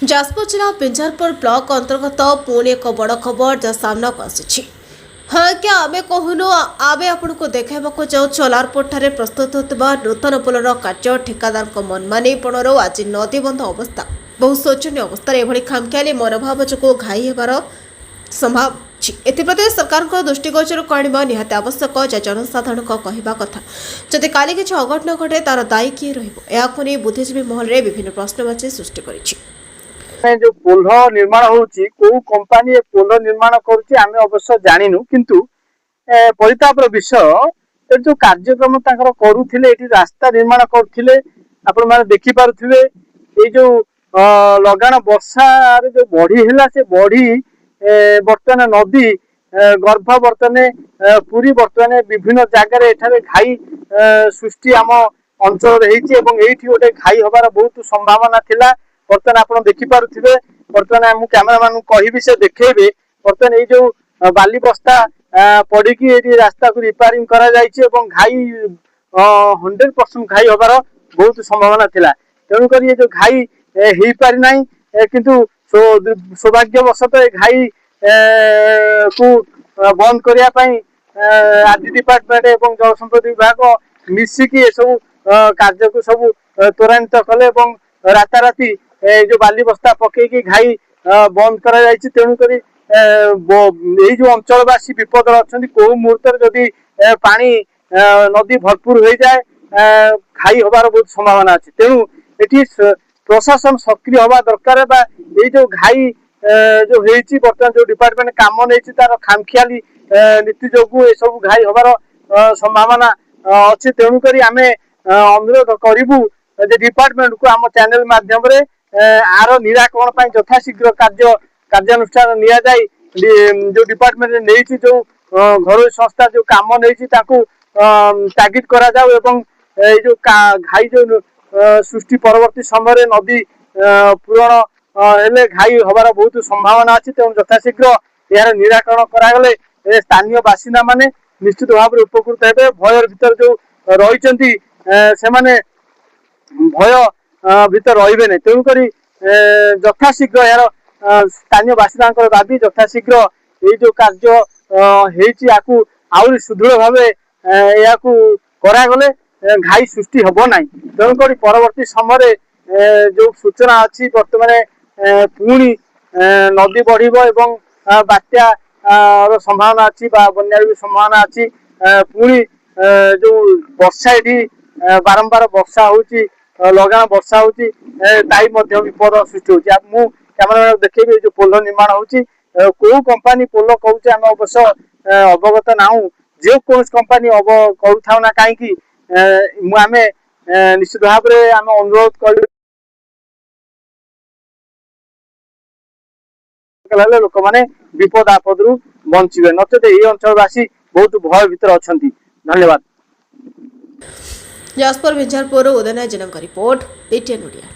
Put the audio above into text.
जाजपुर जिला पिंजारपुर ब्लॉक अंतर्गत पुणी एक बड़ खबर जहाँ सामना को आसी हाँ क्या आमे कहूनु आमे आपण को देखा जाऊ चलारपोट ठारे प्रस्तुत होता नूतन पुलर कार्य ठेकादार मनमानीपण आज नदी बंध अवस्था बहुत शोचनीय अवस्था एभली खामखियाली मनोभाव जो घाई होबार संभाव एप्रति सरकार दृष्टिगोचर करवा निहाती आवश्यक जहाँ जनसाधारण कहवा कथा जदि काली किसी अघटन घटे तार दायी किए रही बुद्धिजीवी महल में विभिन्न प्रश्नवाची सृष्टि कर जो पोल निर्माण होची को कंपनी पोल निर्माण करुची आमे अवश्य जानिनु किंतु परितापर विषय जो कार्यक्रम तांकर करूथिले एठी रास्ता निर्माण करूथिले आपण माने देखि पारुथिबे ए जो लगाण वर्षा रे जो बढी हैला से बढी वर्तमान नदी गर्भ वर्तमान पूरी वर्तमान विभिन्न जगह एठारे घाई सृष्टि आम अंचल रही एवं एठी गोटे घाई होबार बहुत संभावना थिला बर्तमान आप देखिपे बर्तमान मु कैमेरामैन कहि से देखेबे बर्तमान ये जो बाली बस्ता पड़ी रास्ता को रिपेयरिंग करा जायछि एवं घाई 100% घाई होबार बहुत संभावना थिला तेणुक ये जो घाई हो पारि ना किंतु सौभाग्यवशत घाई को बंद करने आदि डिपार्टमेंट एवं जल संपद विभाग मिसिकी ये सब कार्य को सब त्वरान्वित कले राताराति जो बाली बस्ता पकईकि घाई बंद करा तेणुक जो अंचलवासी विपद अच्छा कौ मुहूर्त जदि पानी नदी भरपूर हो जाए घाई होबार बहुत संभावना अच्छे तेणु ये प्रशासन सक्रिय हवा दरकार ये जो घाई जो होती बर्तमान जो डिपार्टमेंट काम नहीं तार खामखियाली नीति जो ये सब घाई होबार संभावना अच्छे तेणुक आम अनुरोध करूँ डिपार्टमेंट को आम चैनल माध्यम आर निराकरण यथाशीघ्र कार्यानुष्ठान निया जाए जो डिपार्टमेंट नहीं जो घर संस्था जो काम नहीं तागिद करा जाऊ एवं जो घाई जो सृष्टि परवर्ती समय नदी पूरण हेले घाई होबार बहुत संभावना अच्छी तेणु यथाशीघ्र यार निराकरण करागले स्थानीय बासिंदा माने निश्चित भाव में उपकृत हे भयर भीतर जो रही से भय भीतर रही नहीं तेणुक यथाशीघ्र यार स्थानीय बासिंदा दाबी यथाशीघ्र ये जो कार्य आहरी सुदृढ़ भाव या करागले घाई सृष्टि हम ना तेणुक परवर्ती समय जो सूचना अच्छी बर्तमान पुणी नदी बढ़ बात्या संभावना अच्छी बन्यार भी संभावना अच्छी पुणी जो वर्षा ये बारंबार वर्षा होची लगाण वर्षा होची विपद सृष्टि होची मु कैमरा देखिए जो पोल निर्माण होची को कंपनी पोल कहूचे आम अवश्य अवगत नाहू जो कौन कंपनी करूँ ना कहीं आम निश्चित भाव में आम अनुरोध कर लोक मैंने विपद आपद रु बचे नचेत ये अंचलवासी बहुत भय भीतर अच्छा धन्यवाद। जाजपुर पिंजारपुर उदयनाथ जनक रिपोर्ट बीटीएन ओडिया।